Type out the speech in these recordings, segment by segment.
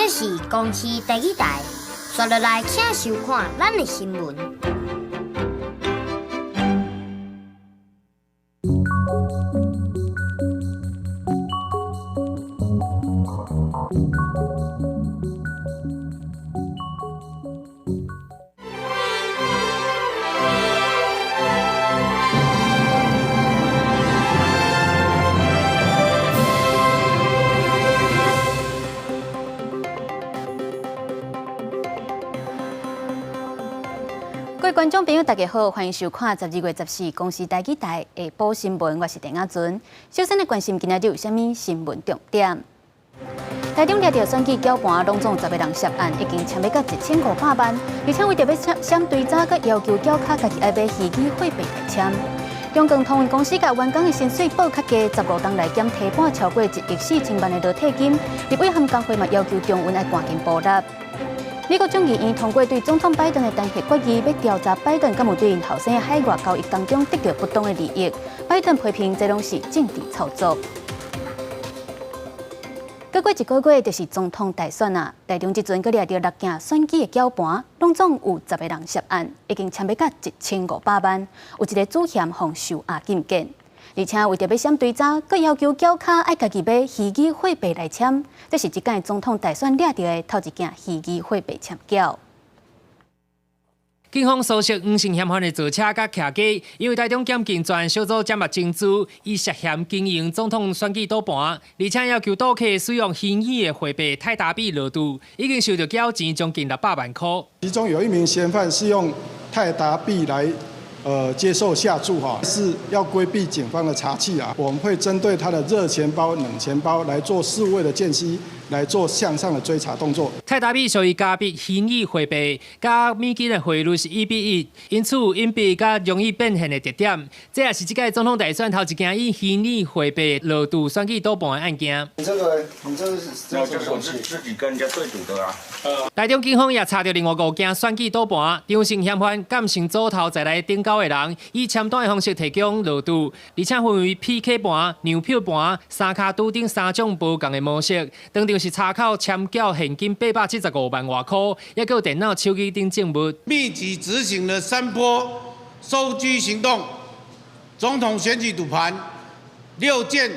这是公视第一台，刷落来请收看咱的新闻。各位观众朋友，大家好，欢迎收看12月14日公视台记台下晡新闻，我是陈雅纯。首先来关心今仔日有啥物新闻重点？台中抓到选举搅拌，拢总10个人涉案，已经签要到1500万，而且为着要闪对早，佮要求缴卡家己爱买虚拟货币来签。中钢通运公司甲员工的薪水报较低，15天来减提拨超过1亿4000万的劳退金，立委和工会嘛要求中运要赶紧补纳。美国众议院通过对总统拜登的弹劾决议，要调查拜登敢有对因后生的海外交易当中得到不当的利益。拜登批评这拢是政治操作。再过一个月就是总统大选啊，台中即阵阁掠到6件选举的搅盘，拢总有10个人涉案，已经签要到1500万，有一个主嫌防受押禁见。而且为着要闪对早，阁要求缴卡爱家己买虚拟货币来签，这是一届总统大选掠到的头一件虚拟货币签缴。警方搜索黄姓嫌犯的坐车甲徛架，因为台中检警专案小组掌握证据，以涉嫌经营总统选举赌盘，而且要求赌客使用虚拟的货币泰达币额度，已经收到缴钱将近600万块。其中有一名嫌犯是用泰达币来接受下注是要规避警方的查缉啊。我们会针对他的热钱包、冷钱包来做数位的间隙，来做向上的追查动作。泰达币属于加币虚拟货币，甲美金的汇率是1:1，因此有隐蔽甲容易变现的特点。这也是这届总统大选头一件以虚拟货币额度选举赌盘的案件。你这是我自己跟人家对赌的啊。台中警方也查到另外5件选举赌盘，张姓嫌犯敢成组头再来顶高的人，以签单的方式提供额度，而且分为 PK 盘、牛票盘、三卡赌等3种不同的模式。当场是查扣签缴现金875万外块，也有电脑、手机等证物。密集执行了3波收居行动，总统选举赌盘6件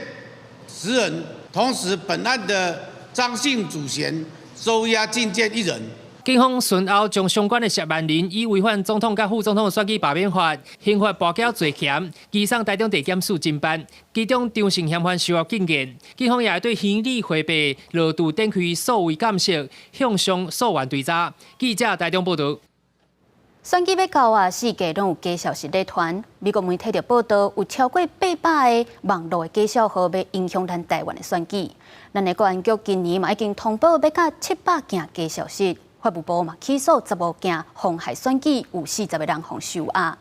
10人，同时本案的张姓主嫌收押禁见1人。警方随后将相关的涉案人以违反总统甲副总统选举罢免法、刑法扒缴罪嫌，移送台中地检署侦办。其中张姓嫌犯受到禁见，警方也对虚拟货币额度展开数位监视，向上溯源追查。记者台中报道。选举要到啊，世界拢有假消息在传。美国媒体就报道，有超过800个网络的假消息要影响咱台湾的选举。咱的国安局今年嘛已经通报要到700件假消息。法务部嘛起诉15件妨害选举，有40个人防受押。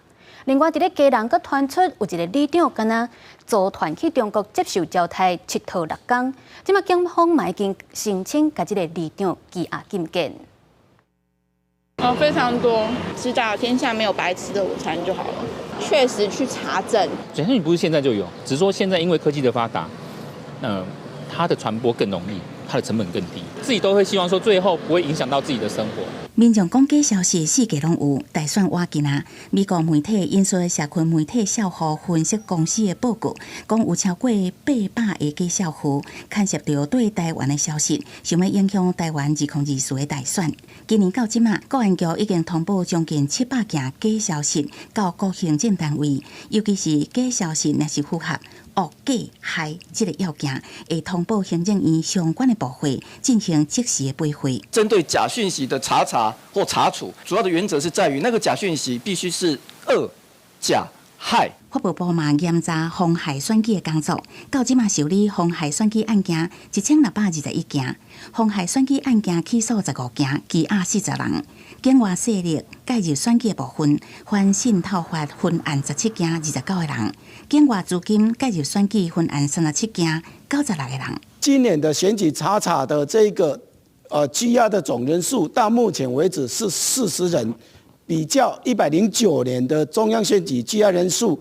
另外，伫咧家人阁传出有一个里长敢若组团去中国接受交替7套6天，即马警方嘛已经申请甲即个里长羁押禁见。非常多，知道天下没有白吃的午餐就好了。确实去查证，假讯息不是现在就有，只是说现在因为科技的发达，它的传播更容易。它的成本更低，自己都会希望说最后不会影响到自己的生活。民众讲假消息世界拢有，大选晚近啊，美国媒体引述社群媒体小号分析公司的报告，讲有超过800个假消息牵涉到对台湾的消息，想要影响台湾2024的大选。今年到即马，国安局已经通报将近700件假消息到各行政单位，尤其是假消息若是符合恶假害这个要件，会通报行政院相关的部会进行即时的赔回。针对假讯息的查或查处，主要的原则是在于那个假讯息必须是恶、假、害。法务部嘛严查妨害选举的工作，到即马受理妨害选举案件1621件，妨害选举案件起诉15件，羁押40人。境外势力介入选举的部分，反渗透法分案17件，29个人；境外资金介入选举分案37件，96个人。今年的选举查的这个羁押的总人数，到目前为止是40人，比较109年的中央选举羁押人数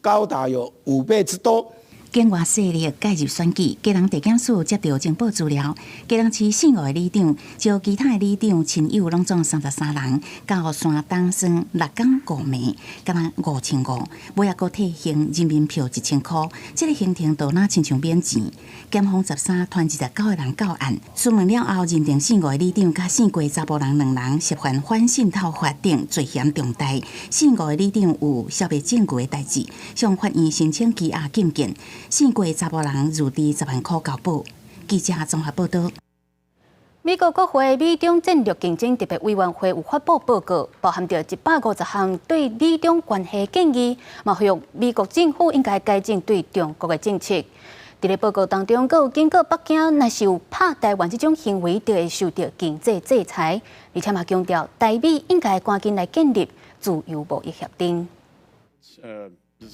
高达有5倍之多。境外势力介入选举，基隆地检署接到情报资料，基隆市4个里长，招其他里长亲友拢总33人，到山东省6天5暝，甲人5500，每个提现人民票1000块，这个行程到哪亲像免钱。检方13团29个人到案，询问了后认定4个里长甲4个查甫人2人涉犯反渗透法等罪嫌重大，4个里长有消灭证据的代志，向法院申请羁押禁见。4个查甫人入地10万块交保。记者综合报道。美国国会美中战略竞争特别委员会有发布报告，包含着150项对美中关系建议，嘛呼吁美国政府应该改进对中国的政策。伫咧报告当中，阁有警告北京，若是有拍台湾这种行为，就会受到经济制裁，而且嘛强调台美应该赶紧来建立自由贸易协定。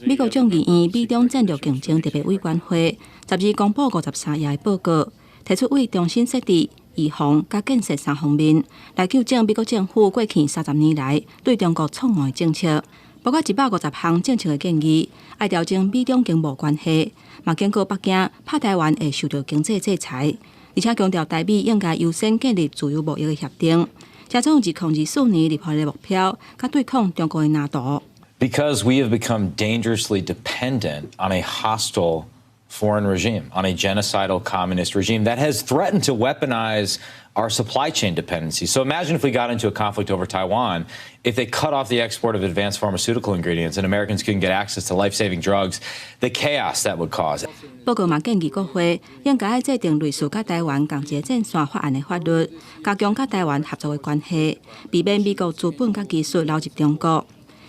美国众议院美中战略竞争特别委员会12公布53页报告，提出为重新设置、预防甲建设3方面来纠正美国政府过去30年来对中国错误的政策，包括150项政策的建议，爱调整美中经贸关系，嘛警告北京拍台湾会受到经济制裁，而且强调台美应该优先建立自由贸易的协定，加总2024年立法的目标，甲对抗中国的难度。Because we have become dangerously dependent on a hostile foreign regime, on a genocidal communist regime that has threatened to weaponize our supply chain dependency. So imagine if we got into a conflict over Taiwan, if they cut off the export of advanced pharmaceutical ingredients and Americans couldn't get access to life-saving drugs, the chaos that would cause. 报告嘛建议国会应该制定类似甲台湾共一战线法案的法律，加强甲台湾合作的关系，避免美国资本甲技术流入中国。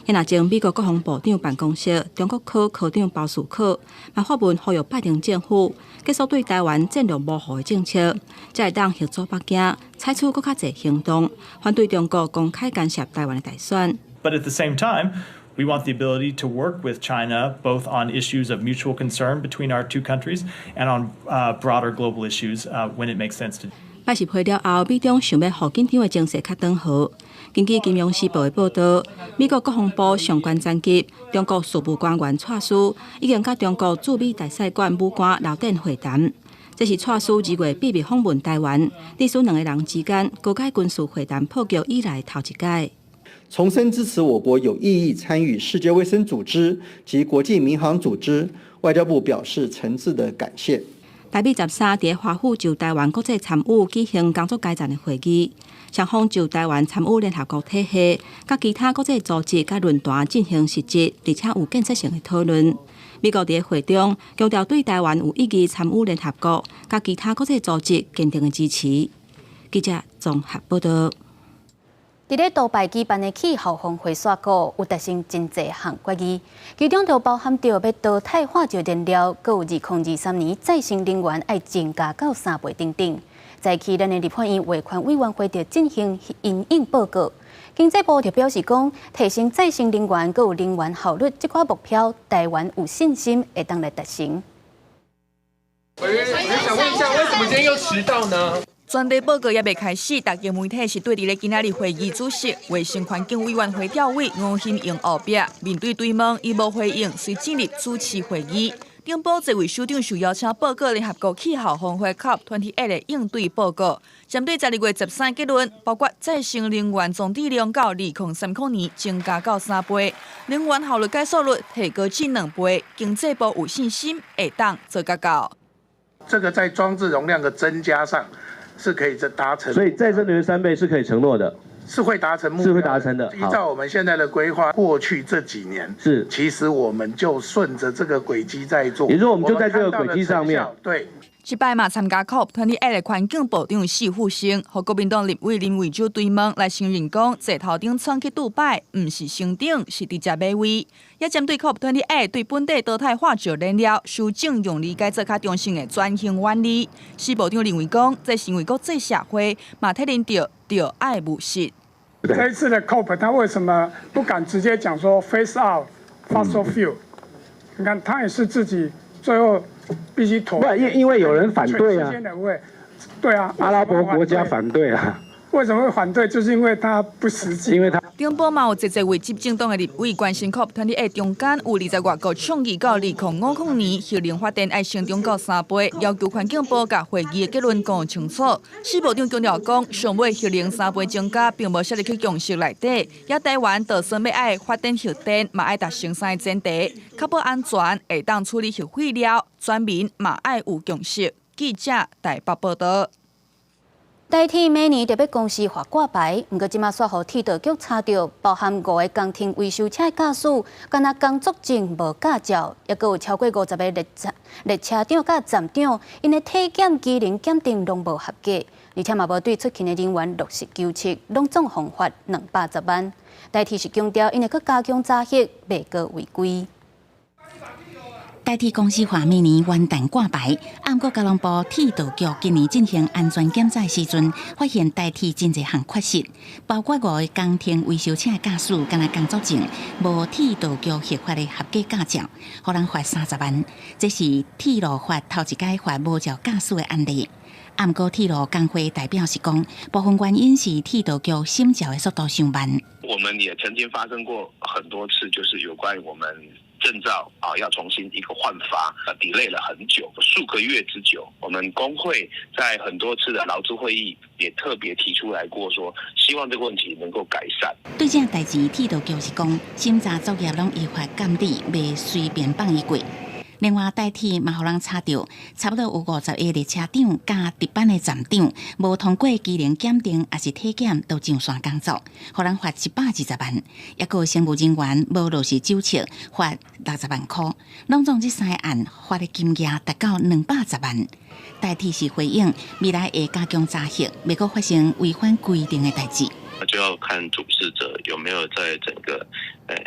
也若前美国国防部长办公室中国科科长包树可嘛发文呼吁拜登政府结束对台湾战略模糊的政策，才会当协助北京采取更较侪行动，反对中国公开干涉台湾的大选。But at the same time, we want the ability to work with China both on issues of mutual concern between our two countries and on broader global issues when it makes sense to. 拜习会了后，美中想要互紧张的情势较缓和。根据《金融时报》的报道，美国国防部相关层级、中国事务官员蔡司已经甲中国驻美大使馆武官刘典会谈。这是蔡司2月秘密访问台湾，历史2个人之间高阶军事会谈破局以来头一届。重申支持我国有意义参与世界卫生组织及国际民航组织，外交部表示诚挚的感谢。台美13伫华府就台湾国际参与举行工作改善的会议，双方就台湾参与联合国体系、甲其他国际组织甲论坛进行实质而且有建设性的讨论。美国伫会中强调对台湾有意义参与联合国甲其他国际组织坚定的支持。记者综合报道。伫咧杜拜举办的气候峰会刷股有达成真侪项决议，其中就包含着要淘汰化石燃料，佮有2023年再生能源要增加到3倍等等。在去咱的立法院维权委员会就进行因应报告，经济部就表示讲，提升再生能源佮有能源效率这块目标，台湾有信心会当来达成。我想问一下，为什么今天又迟到呢？专题报告也未开始，大家媒体是对伫咧今仔日会议主席卫生环境委员会调委吴欣盈后壁，面对追问，伊无回应，随进入主持会议。顶部这位首长受邀请报告联合国气候峰会 COP28 的应对报告，针对12月13结论，包括再生能源总体量到2030年增加到3倍，能源效率解数率提高至2倍，经济部有信心会当做得到。这个在装置容量的增加上。是可以达成，所以再生能源3倍是可以承诺的，是会达成目标，是会达成的。依照我们现在的规划，过去这几年是，其实我们就顺着这个轨迹在做，也就是我们就在这个轨迹上面，对。这摆嘛参加 COP28 的环境部长施富生，和国民党立委林为洲对问来承认讲，坐头顶创去杜拜，唔是升顶，是直接买位。也针对 COP28 对本地淘汰化石燃料，施政用理解做较中性的转型原理。施部长认为讲，这是因为国际社会嘛体认到爱务实。这一次的 COP， 他为什么不敢直接讲说 face out fossil fuel？你看，他也是自己最后。必须妥，因为有人反对啊，对啊，阿拉伯国家反对啊，为什么会反对？就是因为它不实际。中部嘛有一位执政党的立委关心 COP28 中间有20外国倡议到2050年核能发电爱成长到3倍，要求环境部甲会议的结论讲清楚。施部长强调讲，上尾核能3倍增加，并无写入去共识内底。也台湾打算要爱发展核电，嘛爱达成3个前提，确保安全，会当处理核废料，全民嘛爱有共识。记者台北报道。台铁每年特别公司发挂牌，不过即马煞互铁道局查到，包含5个工程维修车驾驶，敢若工作证无驾照，也佫有超过50个列车长甲站长，因的体检机能检定拢无合格，而且嘛无对出勤的人员落实纠察，拢总罚款210万。台铁是强调，因会佫加强查核，袂过违规。台铁公司话，明年元旦挂牌，按过交通部铁道局今年进行安全检查时阵，发现台铁真侪项缺失，包括5个工程维修车驾驶，敢若工作证无铁道局核发的合格驾照，互人罚30万。这是铁路法头一届罚无照驾驶的案例。按过铁路工会代表是讲，部分原因是铁道局审照的速度上慢。我们也曾经发生过很多次，就是有关于我们证照要重新一个换发，delay 了很久，数个月之久。我们工会在很多次的劳资会议也特别提出来过，说希望这个问题能够改善。对这代志，铁道局是讲，审查作业拢依法监理，未随便放伊过。另外，台铁嘛，互人查到差不多有50个列车长加值班的站长，无通过机能检定，也是体检都上线工作，互人罚120万；也有乘务人员无落实纠察，罚60万块。拢总这3个案罚的金额达到210万。台铁是回应，未来会加强查核，未阁发生违反规定的代志。就要看主事者有没有在整个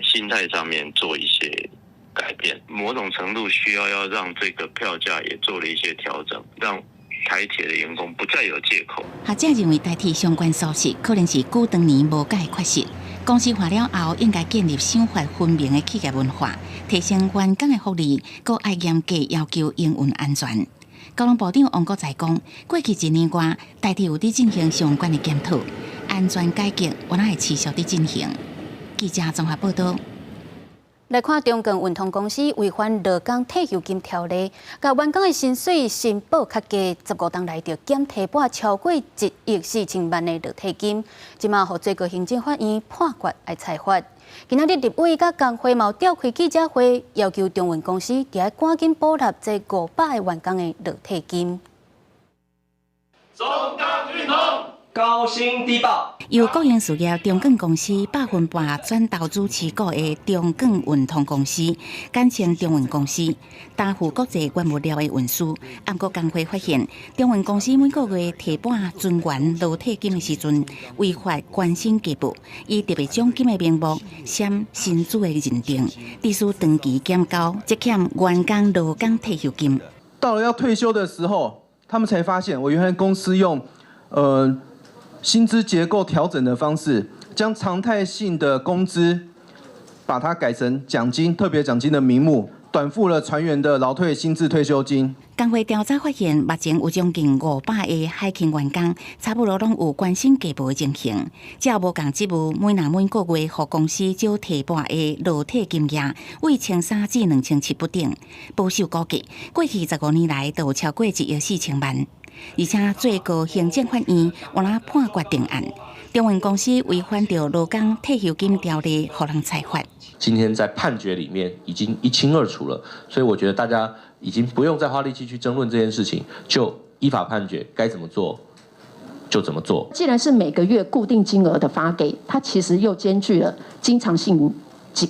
心态上面做一些改变，某种程度需要让这个票价也做了一些调整，让台铁的员工不再有借口。学者认为，台铁相关疏失可能是久长年无解缺失。公司化了后，应该建立赏罚分明的企业文化，提升员工的福利，搁爱严格要求营运安全。交通部长王国才讲，过去1年多，台铁有伫进行相关的检讨，安全改革原来会持续伫进行。记者综合报道。来看中共运通公司违反劳工退休金条例，甲员工的薪水申报较低，15天内就减提拨超过1亿4000万的劳退金，即马互最高行政法院判决来裁决。今仔日立委甲工会嘛召开记者会，要求中运公司伫爱赶紧补贴这500个员工的劳退金。中钢运通高薪低报。由国营事业中广公司100%转投资持股的中广运通公司，简称中运公司，担负国际原物料的运输。按国工会发现，中运公司每个月提拨专员劳退金的时阵，违法关薪计报，以特别奖金的名目闪薪资的认定，必须长期减高，积欠员工劳工退休金。到了要退休的时候，他们才发现，我原来公司用薪资结构调整的方式，将常态性的工资把它改成奖金、特别奖金的名目，短付了船员的劳退、薪资、退休金。工会调查发现，目前有将近500个海勤员工，差不多拢有关薪计报的情形。只要无共职务，每个月互公司少提拨的劳退金额为1300至2700不等。保守估计，过去15年来都有超过1亿4000万。而且最高行政法院原来判决定案，中运公司违反着劳工退休金条例，互人裁罚。今天在判决里面已经一清二楚了，所以我觉得大家已经不用再花力气去争论这件事情，就依法判决，该怎么做就怎么做。既然是每个月固定金额的发给，它其实又兼具了经常性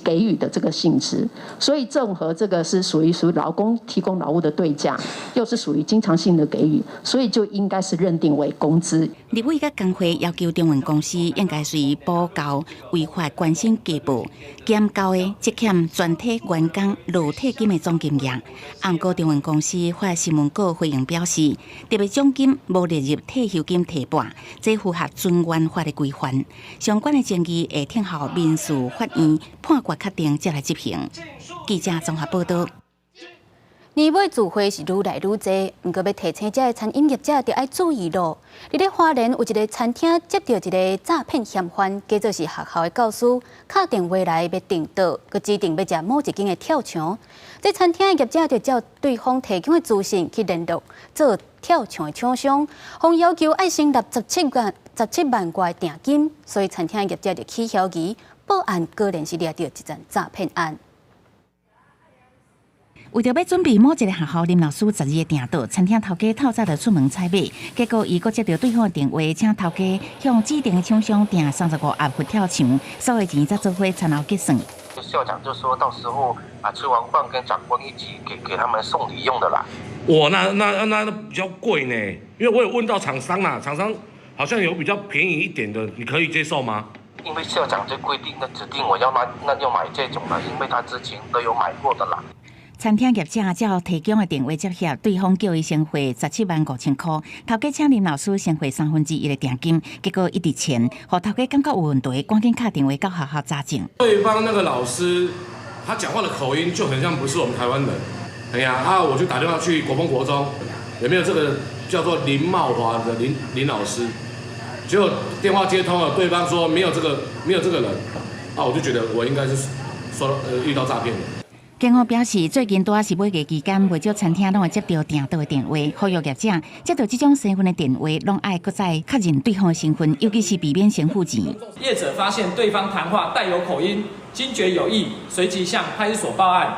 给予的这个性质，所以综合这个是属于劳工提供劳务的对价，又是属于经常性的给予，所以就应该是认定为工资。立委甲工会要求中运公司应该随补交违法关薪计报减高的积欠全体员工劳退金的总金额。按过中运公司发新闻稿回应表示，特别奖金无列入退休金提拨，这符合专员法的规范。相关的争议会听候民事法院判决确定再来执行。记者综合报道。年尾聚会是愈来愈多，不过要提醒这餐饮业者就要注意咯。伫咧花莲有一个餐厅接到一个诈骗嫌犯，假作是学校的教师，敲电话来要订桌，佮指定要食某一间的跳墙。这餐厅的业者就照对方提供的资讯去联络做跳墙的厂商，方要求爱先纳17万块定金，所以餐厅的业者就起嫌疑，报案果然是抓到一桩诈骗案。为着要准备某一个学校林老师12个订桌，餐厅头家透早就出门采买，结果伊阁接到对方的电话，请头家向指定的厂商订35盒佛跳墙，所有钱再做伙餐后结算。校长就说到时候吃完饭跟长官一起给他们送礼用的啦。那比较贵呢，因为我有问到厂商啦，厂商好像有比较便宜一点的，你可以接受吗？因为校长这规定的指定我要买这种啦，因为他之前都有买过的啦。餐厅业者照提供的电话接洽，对方叫伊先汇175000块，头家请林老师先汇1/3的定金，结果一直钱，互头家感觉有问题，赶紧打电话到学校查证。对方那个老师，他讲话的口音就很像不是我们台湾人，哎呀我就打电话去国风国中，有没有这个叫做林茂华的林老师？结果电话接通了，对方说没有这个人，我就觉得我应该是遇到诈骗了。警方表示，最近拄是买价期间，袂少餐厅拢会接到订桌的电话，呼吁业者接到这种身份的电话，拢爱搁再确认对方的身份，尤其是避免先付钱。业者发现对方谈话带有口音，惊觉有异，随即向派出所报案。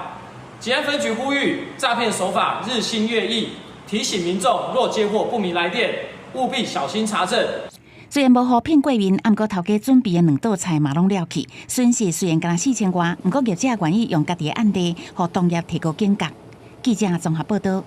警安分局呼吁，诈骗手法日新月异，提醒民众若接获不明来电，务必小心查证。虽然无互骗过面，毋过头家准备的2道菜嘛拢了去，损失虽然敢4000块，毋过业者愿意用家己的案例，互同业提高警觉。记者综合报道。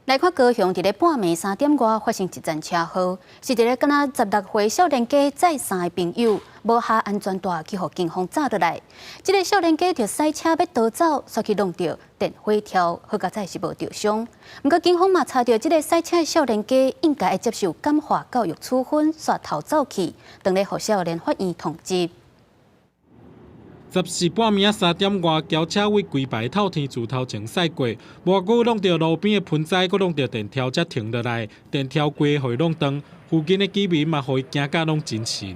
来看高雄，伫咧半暝3点外发生一桩车祸，是一个敢若16岁少年家载3个朋友，无下安全带去互警方抓落来。这个少年家就驶车要逃走，却去弄到电火条，好佳在是无受伤。不过警方嘛查到这个驶车的少年家应该会接受感化教育处分，煞逃走去，当咧互少年法院通缉。14半暝3点外，轿车为规排透天厝头前驶过，无久弄到路边的盆栽，佮弄到电条才停落来，电条规互伊弄断，附近的居民嘛，互伊惊甲拢真神。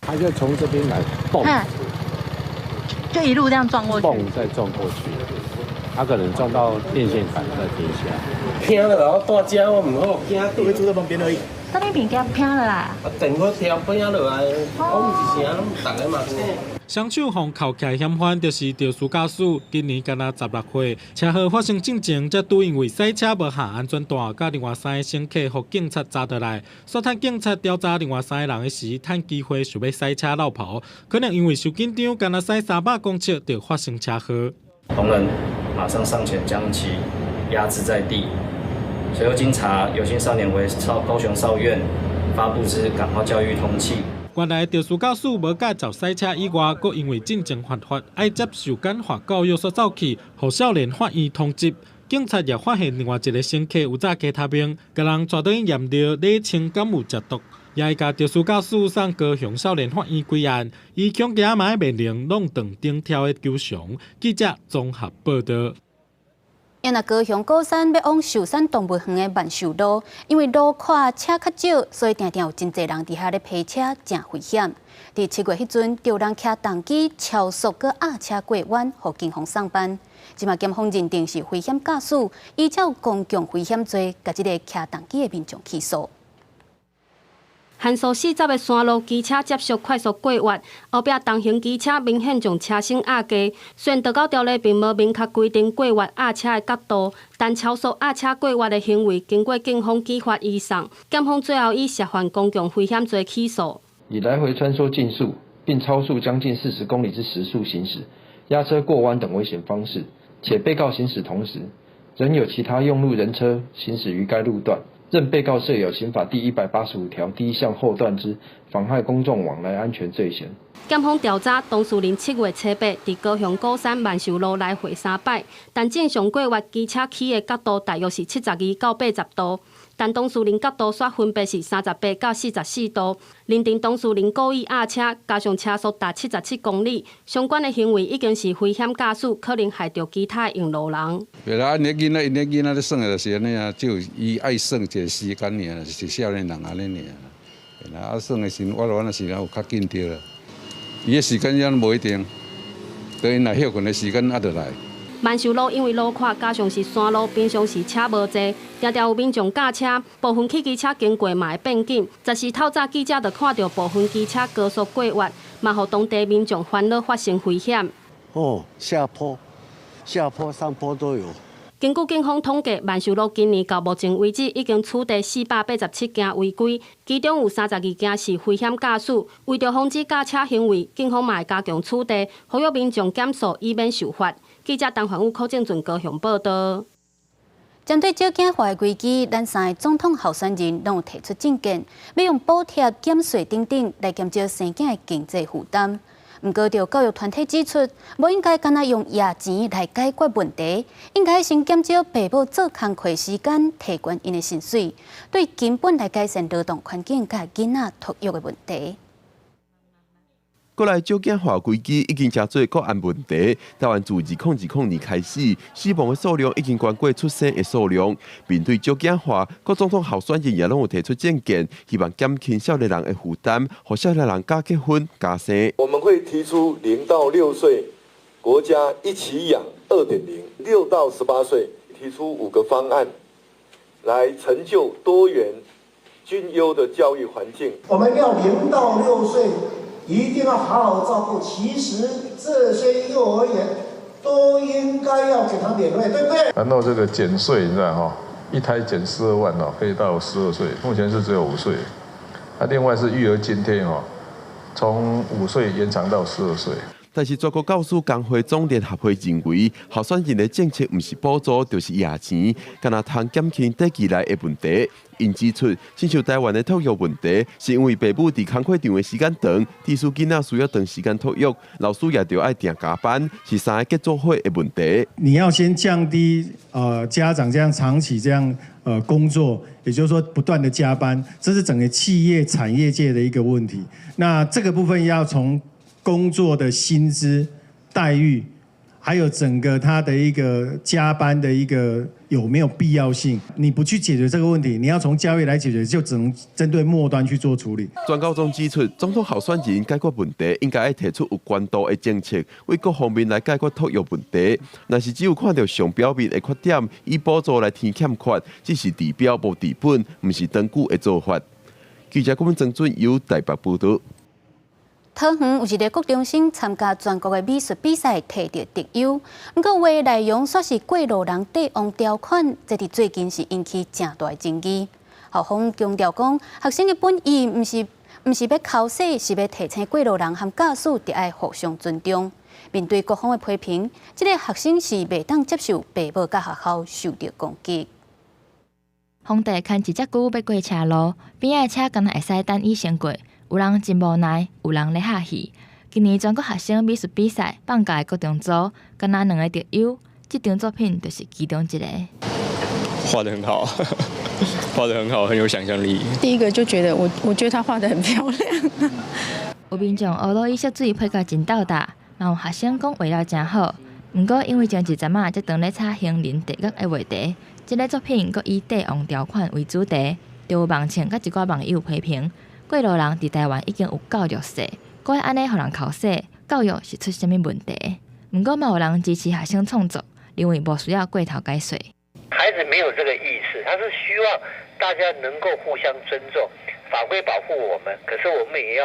他就从这边来蹦，就一路这样撞过去，蹦再撞过去，他可能撞到电线杆再停下。偏了，然后大家我唔好惊，都会住在旁边而已。那边边架偏了啦。电火条偏落来，我唔是啥，拢大家嘛。双手互扣起来嫌犯，就是肇事驾驶，今年敢若16岁。车祸发生进前，才拄因为驶车无下安全带，甲另外3个乘客互警察抓倒来。煞趁警察调查另外3个人的时，趁机会想要驶车绕跑，可能因为受紧张，敢若驶300公尺就发生车祸。同仁马上上前将其压制在地。随后经查，有心少年为高雄少院发布之感化教育通缉。原来肇事驾驶无驾照驶车以外，佮因为进前犯法，爱接受感化教育所走去，互少年法院通缉。警察也发现另外一个乘客有早加他命，甲人抓到验到李清敢有食毒，也会甲肇事驾驶送高雄少年法院归案。伊强加嘛命令弄断顶条的求偿。记者综合报道。因为高雄高山要往寿山动物园的万寿路，因为路宽车较少，所以常常有真侪人伫遐咧批车，真危险。伫7月迄阵，有人骑重机超速搁压车过弯，互警方上班。即马检方认定是危险驾驶，依照公共危险罪，甲即个骑重机的民众起诉。限速40的山路，机车接触快速过弯，后壁同行机车明显将车身压低。虽然道交条例并无明确规定过弯压车的角度，但超速压车过弯的行为，经过警方依法移送，检方最后以涉犯公共危险罪起诉。以来回穿梭竞速，并超速将近40公里之时速行驶，压车过弯等危险方式，且被告行驶同时，仍有其他用路人车行驶于该路段。认被告设有刑法第185条第1项后段之妨害公众往来安全罪嫌。检方调查当事人7月7日伫高雄高山万寿路来回3摆，但正常过弯机车起的角度大约是72到80度。但当事人角度煞分别是38到44度，认定当事人故意压车，加上车速达77公里，相关的行为已经是危险驾驶，可能害到其他用路人。袂啦，因囡仔咧耍的就是安尼啊，就伊爱耍一个时间尔，是少年人安尼尔。啊，耍的时我那时有较紧着啦，伊的时间也无一定，等因来休困的时间啊就来。万寿路因为路宽，加上是山路，平常时车无济，常常有民众驾车，部分汽机车经过嘛会变紧。10时透早记者就看到部分机车高速过弯，嘛互当地民众烦恼发生危险。下坡、上坡都有。根据警方统计，万寿路今年到目前为止已经处理487件违规，其中有32件是危险驾驶。为着防止驾车行为，警方嘛会加强处理，呼吁民众减速，以免受罚。记者陈焕武、柯正俊高雄报道。针对少子化的危机，咱3个总统候选人拢有提出政见，要用补贴、减税等等来减少生囝的经济负担。不过，就教育团体指出，无应该干那用野钱来解决问题，应该先减少父母做工课时间，提高因的薪水，对根本来改善劳动环境甲囡仔托育的问题。国内少子化危机已经真多国安问题。台湾自2020年开始，死亡的数量已经超过出生的数量。面对少子化，各总统候选人也拢有提出政见，希望减轻少年人的负担，让少年人加结婚、加生。我们会提出0到6岁国家一起养 2.0，6到18岁提出5个方案，来成就多元均优的教育环境。我们要0到6岁。一定要好好照顾。其实这些幼儿园都应该要给他免费，对不对？然后这个减税，你知道哈，一胎减12万哦，可以到12岁，目前是只有5岁。那另外是育儿津贴哦，从5岁延长到12岁。但是，全国教师工会总联合会认为，候选人的政策不是补助，就是野钱，干那通减轻短期内的问题。因指出，亲像台湾的托育问题，是因为父母伫工课场的时间长，低数囡仔需要长时间托育，老师也着爱定加班，是3个结作伙的问题。你要先降低家长这样长期这样工作，也就是说不断的加班，这是整个企业产业界的一个问题。那这个部分要从工作的薪资待遇，还有整个他的一个加班的一个有没有必要性？你不去解决这个问题，你要从教育来解决，就只能针对末端去做处理。专高中指出，总统候选人解决问题，应该要提出有关度的政策，为各方面来解决托育问题。若是只有看到上表面的缺点，以补助来填欠缺，只是治标无治本，不是长久的做法。记者郭文正准由台北报道。桃园有一个国中生参加全国的美术比赛，摕到特优。不过，话内容却是过路人帝王条款，这伫最近是引起正大争议。校方强调讲，学生的本意毋是要考试，是要提醒过路人和驾驶得爱互相尊重。面对各方的批评，这个学生是袂当接受父母甲学校受到攻击。皇帝牵一只牛要过车路，边仔车敢若会使等伊先过。有人真无奈，有人咧哈戏。今年全国学生美术比赛放假的国中组，敢若2个特优，这张作品就是其中一个。画得很好，画得很好，很有想象力。第一个就觉得我觉得他画得很漂亮。有民众学到伊色水配甲真斗大，嘛有学生讲画了真好。不过因为前一阵才当咧查行人地狱的话题，这个作品佫以帝王条款为主题，就有网青甲一寡网友批评。过路人伫台湾已经有教育税，佫会安尼互人考试，教育是出什么问题？不过嘛有人支持学生创作，认为无需要过头改税。孩子没有这个意识，他是希望大家能够互相尊重，法规保护我们，可是我们也要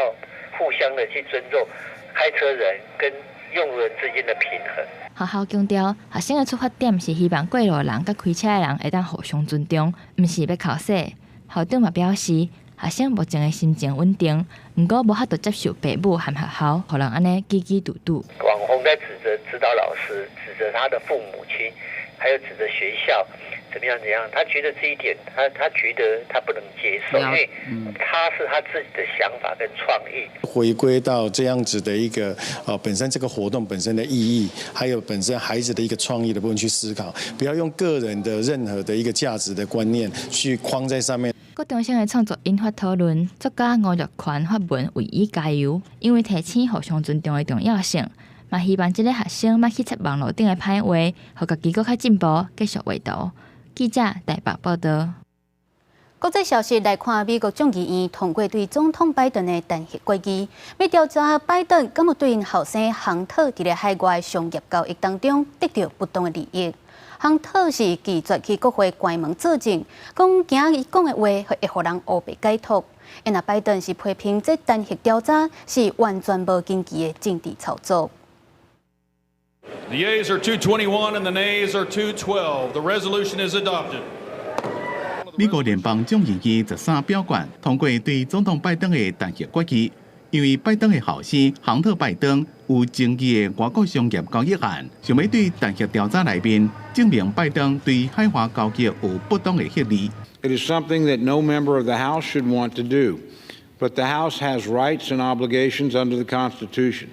互相的去尊重开车人跟用路人之间的平衡。学校强调，学生的出发点是希望过路人甲开车的人会当互相尊重，毋是要考试。校长嘛表示，学生目前的心情稳定，不过无法度接受父母和学校，互人安尼叽叽嘟嘟。网红在指责指导老师，指责他的父母亲，还有指责学校，怎么样，他觉得这一点，他觉得他不能接受，因为他是他自己的想法跟创意。回归到这样子的一个本身这个活动本身的意义，还有本身孩子的一个创意的部分去思考，不要用个人的任何的一个价值的观念去框在上面。各中心的创作引发讨论，作家吴若权发文为伊加油，因为提醒互相尊重的重要性，嘛希望这个学生莫去插网络顶的歹话，互家己搁较进步，继续阅读。记者台北报道。国际消息来看，美国众议院通过对总统拜登的弹劾决议，要调查拜登敢有对因后生杭特伫咧海外商业交易当中得到不当的利益。杭特是拒绝去国会关门作证，讲惊伊讲的话会互人乌白解读。因那拜登是批评这弹劾调查是完全无根据的政治操作。The yeas are 221 and the nays are 212. The resolution is adopted. 美国联邦众议院13表决通过对总统拜登的弹劾决议，因为拜登的后生杭特拜登有争议的外国商业交易案，想要对弹劾调查内面证明拜登对海外交易有不当的协力。It is something that no member of the House should want to do, but the House has rights and obligations under the Constitution.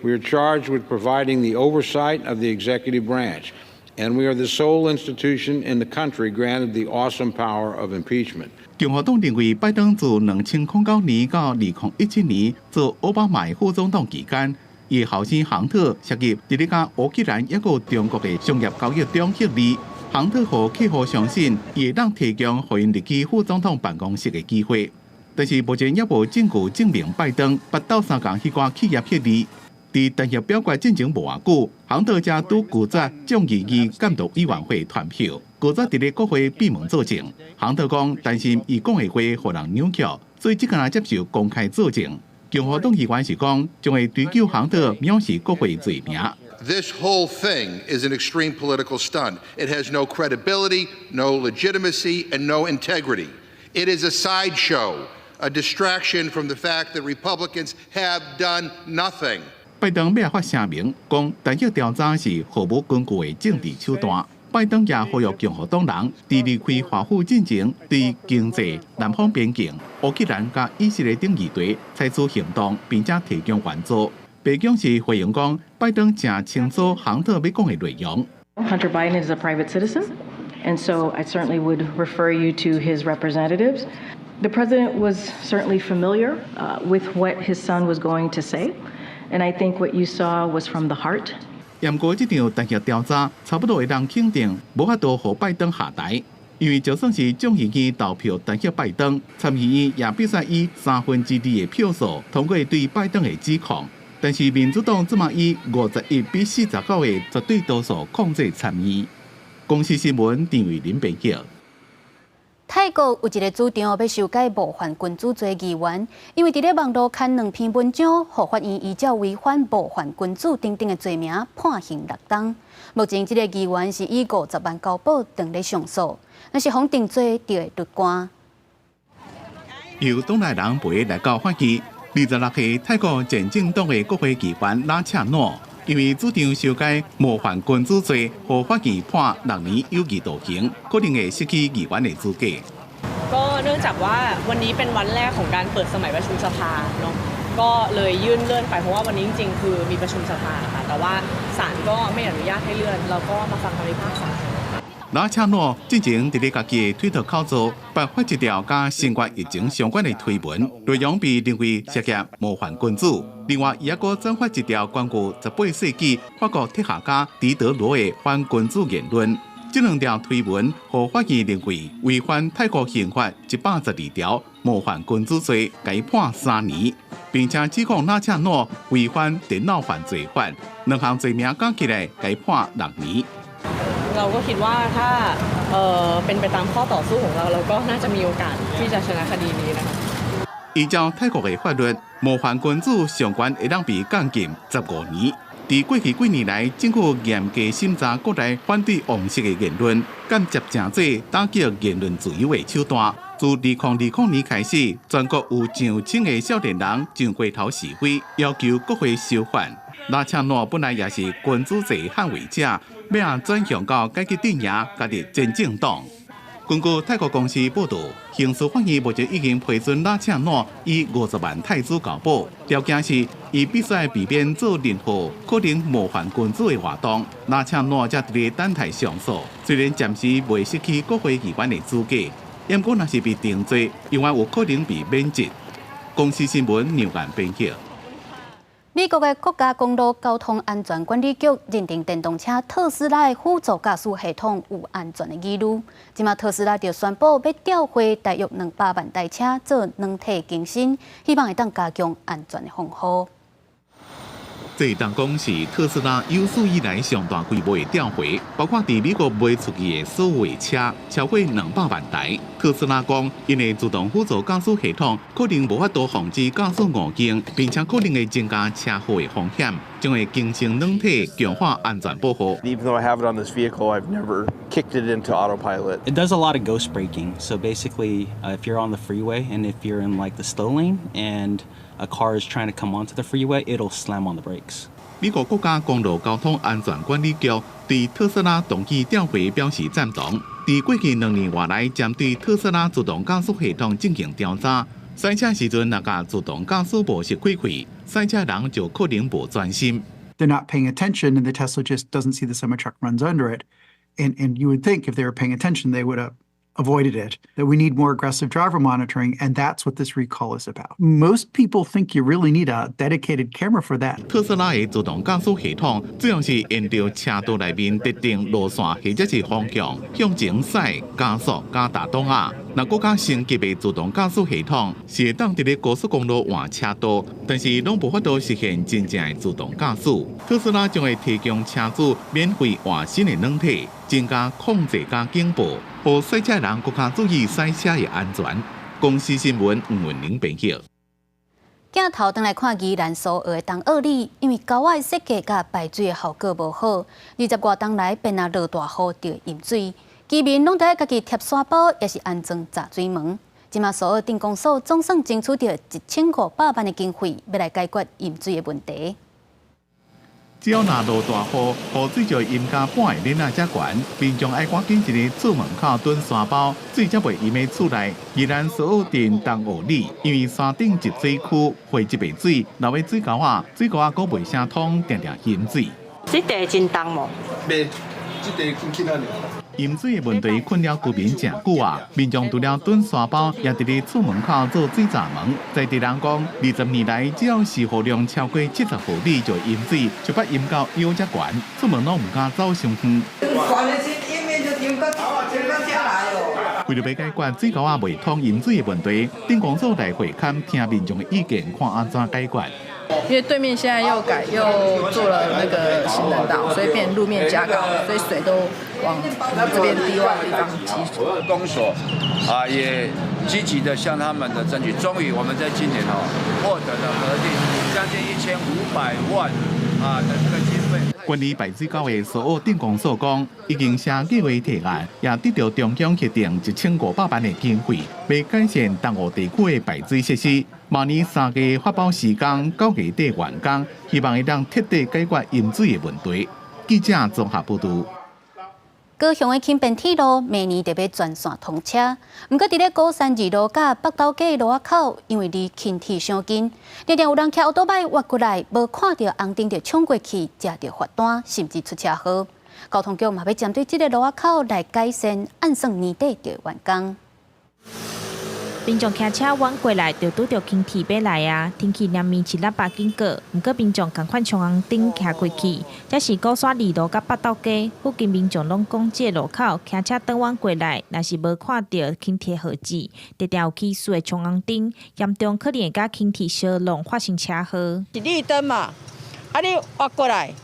We are charged with providing the oversight of the executive branch, and we are the sole institution in the country granted the awesome power of impeachment. 共和党认为，拜登自2009年到2017年做奥巴马副总统期间，伊后生杭特涉及伫咧甲乌克兰抑个中国的商业交易中获利。杭特和客户相信，伊会当提供互因入去副总统办公室的机会，但是目前也无证据证明拜登捌到3间迄寡企业获利。伫弹劾表决进前无偌久，杭特才拄拒绝众议院监督委员会团票，拒绝伫咧国会闭门作证。杭特讲担心伊讲的话互人扭曲，所以只敢接受公开作证。共和党议员是讲，将会追究杭特藐视国会罪名。This whole thing is an extreme political stunt. It has no credibility, no legitimacy, and no integrity. It is a sideshow, a distraction from the fact that Republicans have done nothing. 拜登要发声明，讲弹劾调查是毫无根据的政治手段。拜登也呼吁共和党人伫离开华府进前，对经济、南方边境、乌克兰甲以色列等议题采取行动，并且提供援助。白宫是回应讲，拜登正清楚杭特要讲的内容。Hunter Biden is a private citizen, and so I certainly would refer you to his representatives. The president was certainly familiar with what his son was going to say, and I think what you saw was from the heart. 验过这场弹劾调查，差不多会让肯定无法度和拜登下台，因为就算是众议院投票弹劾拜登，参议院也必须以2/3的票数通过对拜登的指控。但是民主党这么以51比49的绝对多数控制参议。公司新闻陈伟林报道。泰国有一个主张要修改冒犯君主罪议员，因为伫咧网络刊2篇文章，互法院依照违反冒犯君主等等的罪名判刑6档。目前，这个议员是以50万高保等咧上诉，若是否定罪就会入关。由党内人陪来到法院，26岁泰国前政党的国会议员拉恰诺，因为主张修改冒犯君主罪，和法院判6年有期徒刑，可能会失去议员的资格。ก็เนื่องจากว่าวันนี้เป็นวันแรกของการเปิดสมัยประชุมสภาเนาะก็เลยยื่นเลื่อนไปเพราะว่าวันนี้จริงๆคือมีประชุมสภาค่ะแต่ว่าศาลก็ไม่อนุญาตให้เลื่อนเราก็มาฟังคำพิพากษา。拉恰诺之前伫咧家己的推特口座颁发一条甲新冠疫情相关的推文，内容被认为涉嫌冒犯君主。另外，伊还阁转发一条关于18世纪法国铁下家狄德罗的反君主言论。这2条推文，互法院认为违反泰国刑法112条冒犯君主罪，该判3年，并且指控拉恰诺违反电脑犯罪法，2项罪名加起来该判6年。เราก็คิดว่าถ้าเป็นไปตามข้อต่อสู้ของเราก็น่าจะมีโอกาสที่จะชนะคดีนี้นะคะ依照泰国的法律，冒犯君主上悬会当被监禁15年。在过去几年来，政府严格审查各类反对王室的言论，间接正做打击言论自由的手段。自2020年开始，全国有上千个少年人上街头示威，要求国会修法。拉恰诺本来也是君主制捍卫者，要转向到解决镇压家己真正党。根据泰国公司报道，刑事法院目前已经批准拉恰诺以50万泰铢交保，条件是伊必须避免做任何可能冒犯君主的活动。拉恰诺才伫等待上诉，虽然暂时未失去国会议员的资格，不过若是被定罪，永远有可能被免职。公司新闻牛眼编辑。美国的国家公路交通安全管理局认定电动车特斯拉的辅助驾驶系统有安全的疑虑，即马特斯拉就宣布要调回大约200万台车做软体更新，希望会当加强安全的防护。这当讲是特斯拉有史以来上大规模的调回，包括伫美国卖出去的所有的车超过200万台。特斯拉讲，因为自动辅助驾驶系统可能无法度防止驾驶误境，并且可能会增加车祸的风险，将会更新软体，强化安全保护。 Even though I have it on this vehicle, I've never kicked it into autopilot. It does a lot of ghost braking. So basically, if you're on the freeway and if you're in like the slow lane and a car is trying to come onto the freeway, it'll slam on the brakes. 美国国家公路交通安全管理局对特斯拉动机调回表示赞同。在过去2年外来，针对特斯拉自动驾驶系统进行调查，赛车时阵若甲自动驾驶模式开开，赛车人就可能无专心。 They're not paying attention, and the Tesla just doesn't see the semi-truck runs under it. And you would think if they were paying attention, they would have avoided it. That we need more aggressive driver monitoring, and that's what this recall is about. Most people think you really need a dedicated camera for that. 特斯拉的自动驾驶系统主要是沿着车道内面特定路线或者是方向向前驶、加速、加打档啊。那国家升级的自动驾驶系统是会当伫咧高速公路换车道，但是拢无法度实现真正的自动驾驶。特斯拉将会提供车主免费换新的软体，增加控制加警报。 和赛车人更加注意赛车的安全。公司新闻吴文玲编辑。镜头登来看宜兰苏澳的东澳里，因为沟仔设计甲排水的效果无好，20多冬来便若落大雨就淹水，居民拢得家己贴沙包，也是安装闸水门。即马苏澳镇公所总算争取到1500万的经费，要来解决淹水的问题。 只要若落大雨，雨水就淹到半个脸仔才悬，民众爱赶紧一个出门口蹲沙包，水才袂淹在厝内。宜兰苏澳镇东澳里，因为山顶集水区汇集的水流入水沟啊，水沟啊阁未相通，常常淹水。这地真重无？袂，这地去哪里？ 淹水的问题困扰居民真久啊！民众除了蹲沙包，也伫咧厝门口做水闸门。在地人讲，20年来只要是雨量超过70毫米就淹水，就把淹到腰才悬，出门拢唔敢走上远。为了要解决水沟啊未通淹水的问题，镇公所来会勘听民众的意见，看安怎解决。 因为对面现在又做了那个行人道，所以变路面加高，所以水都往这边低洼的地方积。公所也积极的向他们的争取，终于我们在今年获得了核定将近1500万的这个经费。管理排水沟的苏澳镇公所讲，已经写计划提案，也得到中央核定1500万的经费，要改善东澳地区的排水设施。 明年3月发包施工，9月底完工，希望会当彻底解决淹水的问题。记者综合报道。高雄的轻便铁路明年就要全线通车，不过伫咧高山二路甲北斗街路口，因为离轻铁相近，常常有人骑奥多摆越过来，无看到红灯就冲过去，食到罚单，甚至出车祸。交通局嘛要针对这个路口来改善，按算年底就完工。 民众骑车弯过来，就拄到轻铁要来啊！天气连面是喇叭警告，不过民众赶快冲红灯骑过去。这是高山二路甲北斗街附近民众拢讲，这路口骑车转弯过来，若是无看到轻铁号志，常常有起诉的冲红灯，严重可能会甲轻铁相撞发生车祸。是绿灯嘛？啊，你挖过来，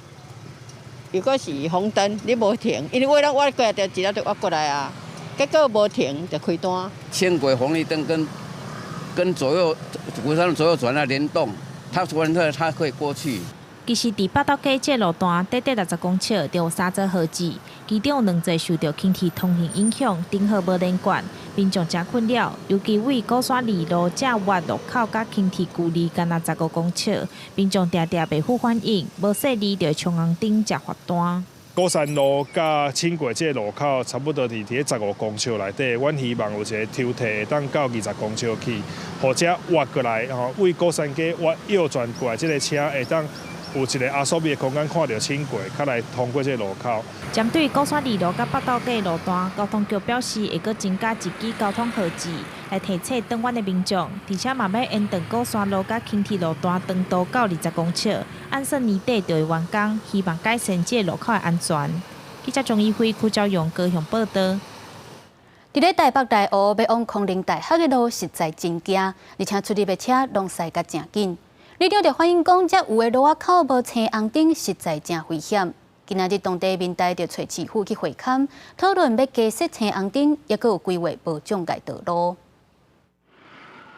如果是红灯，你无停，因为我咱挖过来就直接就挖过来啊。 结果无停就开单，轻轨红绿灯跟左右鼓山左右转来联动，它完特它可以过去。其实，伫北斗街这路段，短短60公尺就有3则号志，其中有2则受到轻铁通行影响，灯号无连贯，民众真困扰。尤其为高山二路这弯路口甲轻铁距离干那15公尺，民众常常袂赴反应，无细离就冲红灯食罚单。高山路甲轻轨这个路口差不多伫15公尺内底，阮希望有一个抽屉会当到20公尺去，或者挖过来为高山街挖右转过来，这个车会当有一个压缩的空间，看到轻轨，较来通过这个路口。针对高山2路甲北斗底路段，交通局表示会阁增加1支交通号志，来提醒转弯的民众，而且嘛要延长高山路甲轻铁路段长度到20公尺，按算年底就会完工，希望改善这个路口的安全。记者钟义辉、邱昭勇高雄报道。伫咧台北大湖要往空灵大学的路实在真惊，而且出入的车拢驶甲真紧。里长就反映讲，遮有的路仔口无青红灯，实在真危险。今仔日当地民代就找市府去会勘，讨论要加设青红灯，也阁有规划无障碍道路。